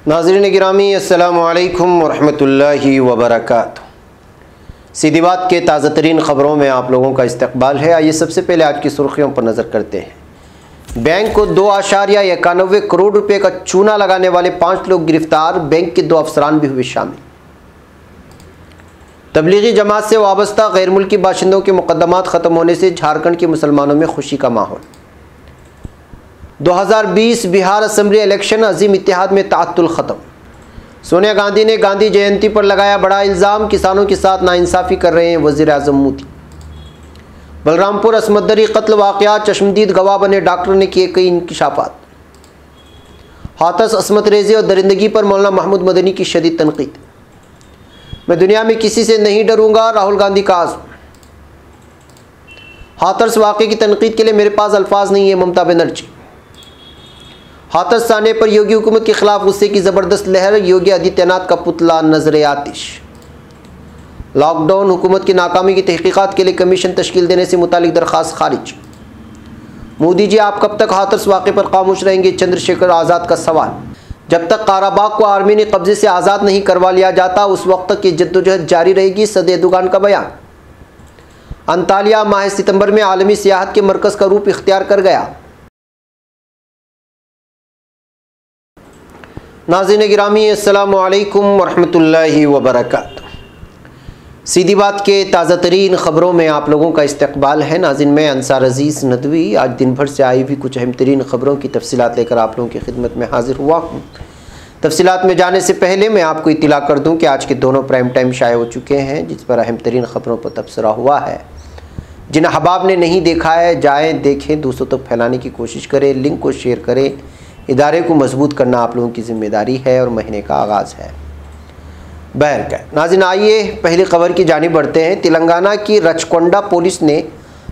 नाज़रीन गिरामी, अस्सलामु अलैकुम वरहमतुल्लाहि वबरकातुहू। सीधी बात के ताज़ा तरीन ख़बरों में आप लोगों का इस्तकबाल है। आइए सबसे पहले आज की सुर्खियों पर नज़र करते हैं। बैंक को 2.91 करोड़ रुपए का चूना लगाने वाले 5 लोग गिरफ्तार, बैंक के 2 अफसरान भी हुए शामिल। तबलीगी जमात से वाबस्ता गैर मुल्की बाशिंदों के मुकदमात ख़त्म होने से झारखंड के मुसलमानों में खुशी का माहौल। 2020 बिहार असम्बली इलेक्शन, अजीम इत्तेहाद में ताअत्तुल ख़त्म। सोनिया गांधी ने गांधी जयंती पर लगाया बड़ा इल्ज़ाम, किसानों के साथ नाइंसाफ़ी कर रहे हैं वज़ीर आज़म मोदी। बलरामपुर असमत-दरी कत्ल वाक़या, चश्मदीद गवाह बने डॉक्टर ने किए कई इंकिशाफ़ात। हाथरस असमत रेज़ी और दरिंदगी पर मौलाना महमूद मदनी की शदीद तनक़ीद। मैं दुनिया में किसी से नहीं डरूंगा, राहुल गांधी का आज़म। हाथरस वाक़े की तनक़ीद के लिए मेरे पास अल्फाज नहीं है, ममता बनर्जी। हाथरस थाने पर योगी हुकूमत के खिलाफ गुस्से की ज़बरदस्त लहर, योगी आदित्यनाथ का पुतला नजर आतिश। लॉकडाउन हुकूमत की नाकामी की तहकीकात के लिए कमीशन तश्कील देने से मुतालिक दरख्वास्त खारिज। मोदी जी आप कब तक हाथरस वाक़े पर खामोश रहेंगे, चंद्रशेखर आज़ाद का सवाल। जब तक काराबाग को आर्मी ने कब्जे से आज़ाद नहीं करवा लिया जाता उस वक्त तक ये जद्दोजहद जारी रहेगी, सदर एर्दोगान का बयान। अंतालिया माह सितंबर में आलमी सियाहत के मरकज़ का रूप इख्तियार कर गया। नाज़रीन गिरामी, अस्सलामु अलैकुम वरहमतुल्लाहि वबरकातुहू। सीधी बात के ताज़ा तरीन ख़बरों में आप लोगों का इस्तकबाल है। नाज़रीन मैं अंसार अज़ीज़ नदवी आज दिन भर से आई हुई कुछ अहम तरीन ख़बरों की तफसीलात लेकर आप लोगों की खिदमत में हाजिर हुआ हूँ। तफसीलात में जाने से पहले मैं आपको इत्तला कर दूँ कि आज के दोनों प्राइम टाइम शाये हो चुके हैं, जिस पर अहम तरीन ख़बरों पर तबसरा हुआ है। जिन अहबाब ने नहीं देखा है जाएँ देखें, दूसरों तक फैलाने की कोशिश करें, लिंक को शेयर करें। इदारे को मजबूत करना आप लोगों की ज़िम्मेदारी है और महीने का आगाज़ है। बहरकैफ नाज़रीन आइए पहली खबर की जानिब बढ़ते हैं। तेलंगाना की रचकोंडा पुलिस ने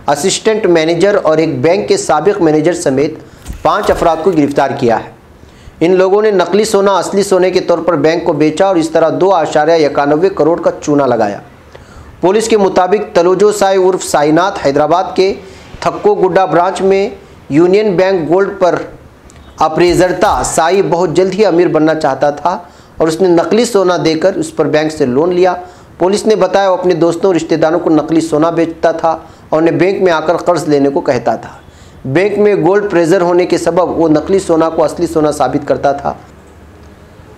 असिस्टेंट मैनेजर और एक बैंक के साबिक मैनेजर समेत 5 अफराद को गिरफ्तार किया है। इन लोगों ने नकली सोना असली सोने के तौर पर बैंक को बेचा और इस तरह 2.91 करोड़ का चूना लगाया। पुलिस के मुताबिक तलोजो साई उर्फ साईनाथ हैदराबाद के थक्को गुड्डा ब्रांच में यूनियन बैंक गोल्ड पर अप्रेजरता साई बहुत जल्द ही अमीर बनना चाहता था और उसने नकली सोना देकर उस पर बैंक से लोन लिया। पुलिस ने बताया वो अपने दोस्तों और रिश्तेदारों को नकली सोना बेचता था और उन्हें बैंक में आकर कर्ज लेने को कहता था। बैंक में गोल्ड प्रेजर होने के सबब वो नकली सोना को असली सोना साबित करता था।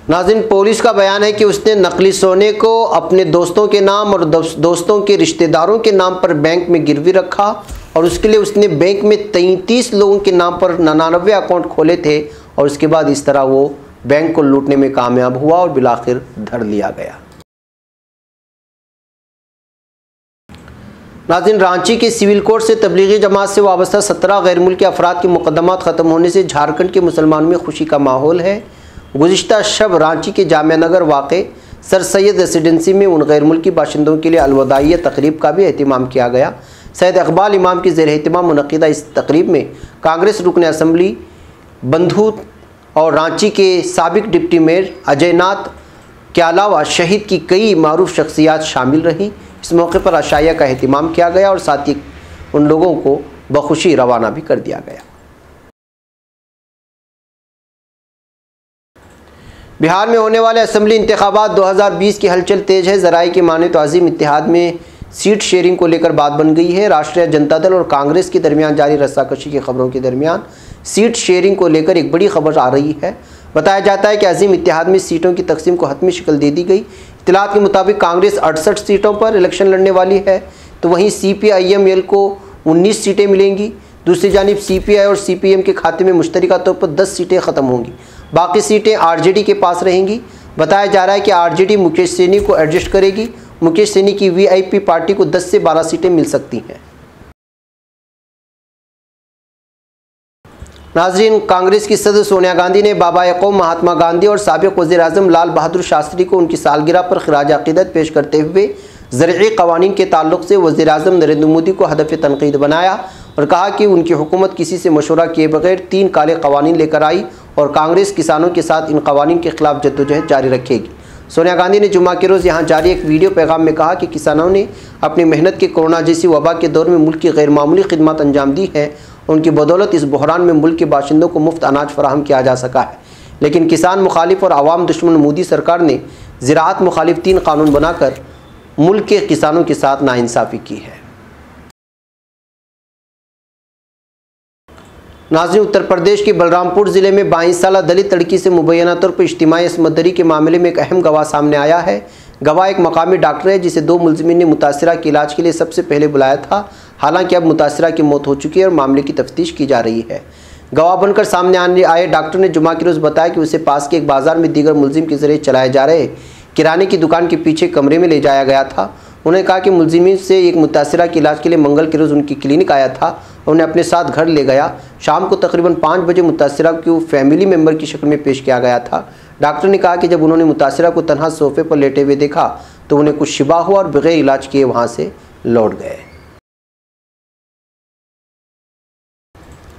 नाज़रीन पुलिस का बयान है कि उसने नकली सोने को अपने दोस्तों के नाम और दोस्तों के रिश्तेदारों के नाम पर बैंक में गिरवी रखा और उसके लिए उसने बैंक में 33 लोगों के नाम पर 99 अकाउंट खोले थे और उसके बाद इस तरह वो बैंक को लूटने में कामयाब हुआ और बिलाखिर धर लिया गया। नाज़रीन रांची के सिविल कोर्ट से तबलीगी जमात से वाबस्ता 17 गैर मुल्की अफराद के मुकदमात ख़त्म होने से झारखंड के मुसलमानों में खुशी का माहौल है। गुज़िश्ता शब रांची के जामिया नगर वाक़े सर सैयद रेसिडेंसी में उन गैर मुल्की बाशिंदों के लिए अलवदाइया तकरीब का भी एहतमाम किया गया। सैयद इकबाल इमाम की ज़ेर एहतमाम मुनक़िदा इस तकरीब में कांग्रेस रुकन असम्बली बंधु और रांची के साबिक डिप्टी मेयर अजयनाथ के अलावा शहीद की कई मारूफ शख्सियात शामिल रहीं। इस मौके पर अशाया का एहतमाम किया गया और साथ ही उन लोगों को बखुशी रवाना भी कर दिया गया। बिहार में होने वाले असम्बली इंतखाबात 2020 की हलचल तेज़ है। ज़राए की माने तो अजीम इत्तेहाद में सीट शेयरिंग को लेकर बात बन गई है। राष्ट्रीय जनता दल और कांग्रेस के दरमियान जारी रस्साकशी की खबरों के दरमियान सीट शेयरिंग को लेकर एक बड़ी खबर आ रही है। बताया जाता है कि अजीम इत्तेहाद में सीटों की तकसीम को हतमी शक्ल दे दी गई। इत्तलात के मुताबिक कांग्रेस 68 सीटों पर इलेक्शन लड़ने वाली है, तो वहीं CPIML को 19 सीटें मिलेंगी। दूसरी जानिब CPI और CPM के खाते में मुश्तरका तौर पर 10 सीटें ख़त्म होंगी, बाकी सीटें RJD के पास रहेंगी। बताया जा रहा है कि RJD मुकेश सैनी को एडजस्ट करेगी। मुकेश सैनी की VIP पार्टी को 10 से 12 सीटें मिल सकती हैं। नाज़रीन कांग्रेस की सदर सोनिया गांधी ने बाबा कौम महात्मा गांधी और साबिक़ वज़ीर आज़म लाल बहादुर शास्त्री को उनकी सालगिरह पर खिराज अक़ीदत पेश करते हुए ज़रई क़वानीन के ताल्लुक़ से वज़ीर आज़म नरेंद्र मोदी को हदफ़ तनक़ीद बनाया और कहा कि उनकी हुकूमत किसी से मशवरा किए बगैर 3 काले क़वानीन लेकर आई और कांग्रेस किसानों के साथ इन क़वानीन के ख़िलाफ़ जद्दोजहद जारी रखेगी। सोनिया गांधी ने जुम्मा के रोज़ यहाँ जारी एक वीडियो पैगाम में कहा कि किसानों ने अपनी मेहनत के कोरोना जैसी वबा के दौर में मुल्क की गैर मामूली खिदमत अंजाम दी है। उनकी बदौलत इस बहरान में मुल्क के बाशिंदों को मुफ्त अनाज फराहम किया जा सका है। लेकिन किसान मुखालिफ और आवाम दुश्मन मोदी सरकार ने ज़राअत मुखालिफ 3 कानून बनाकर मुल्क के किसानों के साथ नाइंसाफ़ी की है। नाज़रीन, उत्तर प्रदेश के बलरामपुर ज़िले में 22 साला दलित लड़की से मुबैना तौर पर इज्तिमाई असमत दरी के मामले में एक अहम गवाह सामने आया है। गवाह एक मकामी डॉक्टर है जिसे 2 मुलजिमीन ने मुतासिरा के इलाज के लिए सबसे पहले बुलाया था। हालांकि अब मुतासिरा की मौत हो चुकी है और मामले की तफ्तीश की जा रही है। गवाह बनकर सामने आए डॉक्टर ने जुमा के रोज़ बताया कि उसे पास के एक बाजार में दीगर मुलजिम के जरिए चलाए जा रहे किराने की दुकान के पीछे कमरे में ले जाया गया था। उन्होंने कहा कि मुलजिमीन से एक मुतासिरा के इलाज के लिए मंगल के रोज़ उनकी क्लिनिक आया था और उन्हें अपने साथ घर ले गया। शाम को तकरीबन 5 बजे मुतासिरा को फैमिली मेम्बर की शक्ल में पेश किया गया था। डॉक्टर ने कहा कि जब उन्होंने मुतासिरा को तन्हा सोफे पर लेटे हुए देखा तो उन्हें कुछ शिबा हुआ और बगैर इलाज किए वहाँ से लौट गए।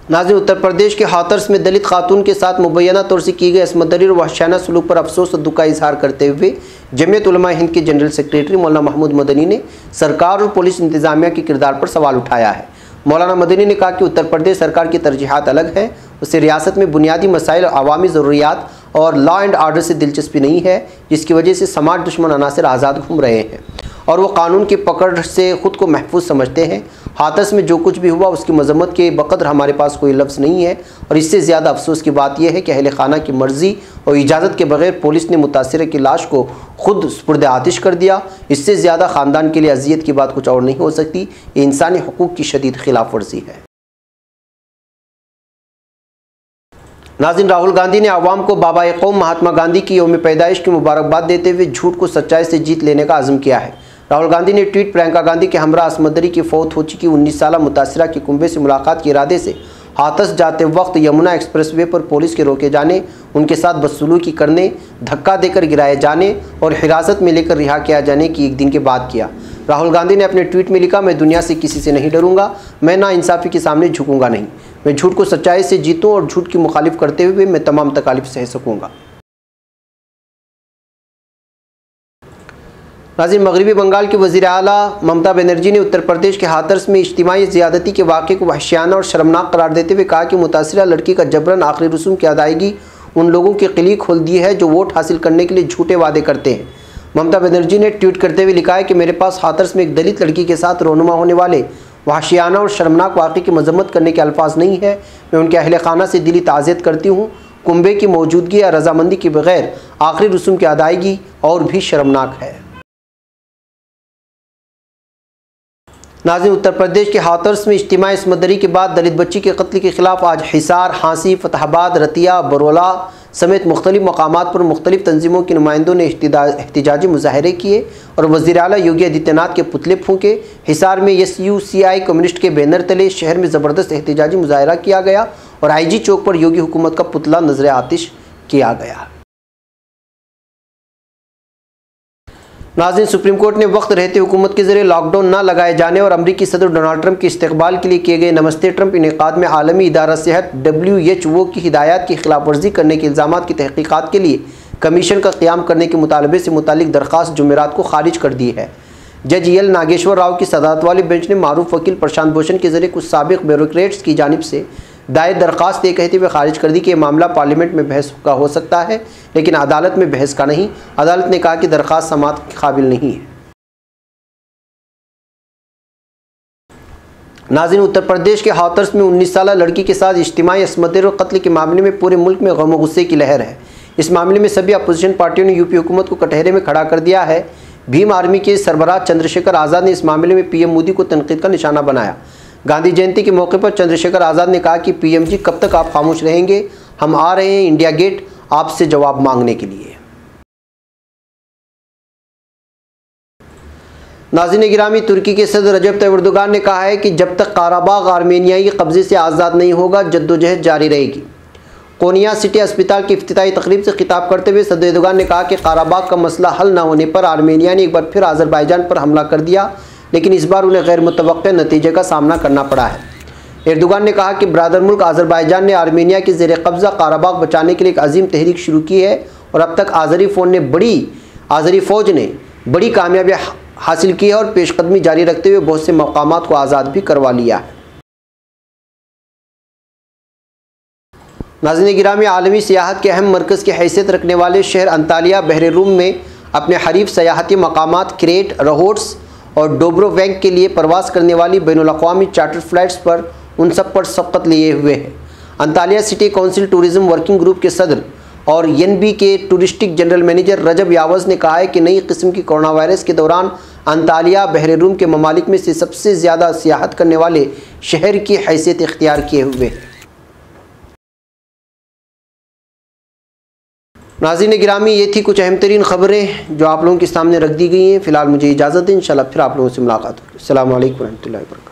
नाज़रीन, उत्तर प्रदेश के हाथरस में दलित खातून के साथ मुबैना तौर से की गई असमत दरी और वहशाना सलूक पर अफसोस और दुख का इजहार करते हुए जमीयत उलमा हिंद के जनरल सेक्रेटरी मौलाना महमूद मदनी ने सरकार और पुलिस इंतजामिया के किरदार पर सवाल उठाया है। मौलाना मदनी ने कहा कि उत्तर प्रदेश सरकार की तरजीहात अलग हैं, उसे रियासत में बुनियादी मसाइल, अवामी ज़रूरियात और लॉ एंड आर्डर से दिलचस्पी नहीं है, जिसकी वजह से समाज दुश्मन अनासर आज़ाद घूम रहे हैं और वो कानून की पकड़ से ख़ुद को महफूज समझते हैं। हाथरस में जो कुछ भी हुआ उसकी मजम्मत के बकदर हमारे पास कोई लफ्ज़ नहीं है और इससे ज़्यादा अफसोस की बात यह है कि अहले खाना की मर्ज़ी और इजाज़त के बगैर पुलिस ने मुतासिर की लाश को खुद सुपुर्द आतिश कर दिया। इससे ज़्यादा ख़ानदान के लिए अजियत की बात कुछ और नहीं हो सकती। ये इंसानी हुकूक की शदीद खिलाफ वर्जी है। नाज़रीन, राहुल गांधी ने आवाम को बाबा कौम महात्मा गांधी की यौम पैदाइश की मुबारकबाद देते हुए झूठ को सच्चाई से जीत लेने का अज़्म किया है। राहुल गांधी ने ट्वीट प्रियंका गांधी के हमरा असमत दरी की फौत हो चुकी 19 साला मुतासिरा के कुंबे से मुलाकात के इरादे से हाथरस जाते वक्त यमुना एक्सप्रेसवे पर पुलिस के रोके जाने, उनके साथ बदसलूकी करने, धक्का देकर गिराए जाने और हिरासत में लेकर रिहा किया जाने की एक दिन के बाद किया। राहुल गांधी ने अपने ट्वीट में लिखा, मैं दुनिया से किसी से नहीं डरूंगा, मैं नाइंसाफ़ी के सामने झुकूंगा नहीं, मैं झूठ को सच्चाई से जीतूं और झूठ की मुखालिफ करते हुए मैं तमाम तकालीफ सह सकूंगा। नाज़रीन, मगरबी बंगाल की वज़ीर आला ममता बनर्जी ने उत्तर प्रदेश के हाथरस में इज्तिमाई ज़्यादती के वाक़े को वहशियाना और शर्मनाक करार देते हुए कहा कि मुतासिरा लड़की का जबरन आखिरी रसूम की अदायगी उन लोगों की किली खोल दी है जो वोट हासिल करने के लिए झूठे वादे करते हैं। ममता बनर्जी ने ट्वीट करते हुए लिखा है कि मेरे पास हाथरस में एक दलित लड़की के साथ रोनुमा होने वाले वहशियाना और शर्मनाक वाक़े की मजम्मत करने के अल्फाज नहीं है। मैं उनके अहले खाना से दिली ताज़ियत करती हूँ। कुंबे की मौजूदगी या रजामंदी के बगैर आखिरी रसूम की अदायगी और भी शर्मनाक है। नाज़रीन, उत्तर प्रदेश के हाथरस में इज्तिमाई असमत दरी के बाद दलित बच्ची के कत्ल के खिलाफ आज हिसार, हांसी, फतहाबाद, रतिया, बरोला समेत मुख्तलिफ मकामात पर मुख्तलिफ तंजीमों के नुमाइंदों ने एहतिजाजी मुजाहरे किए और वज़ीर आला योगी आदित्यनाथ के पुतले फूंके। हिसार में SUCI कम्युनिस्ट के बैनर तले शहर में ज़बरदस्त एहतिजाजी मुजाहरा किया गया और IG चौक पर योगी हुकूमत का पुतला नजर आतिश किया गया। नाज़रीन, सुप्रीम कोर्ट ने वक्त रहते हुकूमत के ज़रिए लॉकडाउन न लगाए जाने और अमरीकी सदर डोनाल्ड ट्रंप के इस्तकबाल के लिए किए गए नमस्ते ट्रंप इनेकाद में आलमी इदारा सेहत WHO की हिदायत की खिलाफ वर्जी करने के इल्ज़ामात की तहकीकात के लिए कमीशन का क़याम करने के मुतालबे से मुतालिक दरख्वास्त जुमेरात को खारिज कर दी है। जज EL नागेश्वर राव की सदारत वाली बेंच ने मारूफ वकील प्रशांत भूषण के ज़रिए कुछ साबिक ब्यूरोक्रेट्स की जानिब से दायर दरख्वास्त ये कहते हुए खारिज कर दी कि यह मामला पार्लियामेंट में बहस का हो सकता है लेकिन अदालत में बहस का नहीं। अदालत ने कहा कि दरख्वास्त समाअत के काबिल नहीं है। नाज़रीन, उत्तर प्रदेश के हाथरस में 19 साला लड़की के साथ इज्तिमाई असमत दरी और कत्ल के मामले में पूरे मुल्क में गम और गुस्से की लहर है। इस मामले में सभी अपोजिशन पार्टियों ने यूपी हुकूमत को कटहरे में खड़ा कर दिया है। भीम आर्मी के सरबराह चंद्रशेखर आज़ाद ने इस मामले में PM मोदी को तनकीद का निशाना बनाया। गांधी जयंती के मौके पर चंद्रशेखर आज़ाद ने कहा कि PM जी कब तक आप खामोश रहेंगे, हम आ रहे हैं इंडिया गेट आपसे जवाब मांगने के लिए। नाज़रीन गिरामी, तुर्की के सदर रजब तैयब एर्दोगान ने कहा है कि जब तक काराबाग आर्मेनियाई कब्जे से आज़ाद नहीं होगा जद्दोजहद जारी रहेगी। कोनिया सिटी अस्पताल की इफ्तिताई तकरीब से खिताब करते हुए सदर एर्दोगान ने कहा कि काराबाग का मसला हल न होने पर आर्मेनिया ने एक बार फिर अज़रबैजान पर हमला कर दिया, लेकिन इस बार उन्हें गैर मुतवक्के नतीजे का सामना करना पड़ा है। एर्दोगान ने कहा कि ब्रादर मुल्क अज़रबैजान ने आर्मेनिया के ज़ेर कब्ज़ा काराबाग बचाने के लिए एक अजीम तहरीक शुरू की है और अब तक आज़री फ़ौज ने बड़ी कामयाबी हासिल की है और पेशकदमी जारी रखते हुए बहुत से मकामात को आज़ाद भी करवा लिया है। नाज़रीन गिरामी, आलमी सियाहत के अहम मरकज़ की हैसियत रखने वाले शहर अंतालिया बहर रूम में अपने हरीफ सयाहती मकामात क्रेट, रहोड्स और डोब्रोवेंक के लिए प्रवास करने वाली बैनुल-अक़वामी चार्टर फ़्लाइट्स पर उन सब पर सबकत लिए हुए है। Antalya city council tourism working group के सदर और NB के टूरिस्टिक जनरल मैनेजर रजब यावज़ ने कहा है कि नई किस्म की कोरोना वायरस के दौरान अंतालिया बहर रूम के ममालिक में से सबसे ज़्यादा सियाहत करने वाले शहर की हैसियत इख्तियार किए हुए है। नाज़रीन गिरामी, ये थी कुछ अहम तरीन ख़बरें जो आप लोगों के सामने रख दी गई हैं। फ़िलहाल मुझे इजाज़त दें, इंशाल्लाह फिर आप लोगों से मुलाकात होगी। अस्सलामु अलैकुम व रहमतुल्लाहि व बरकातहू।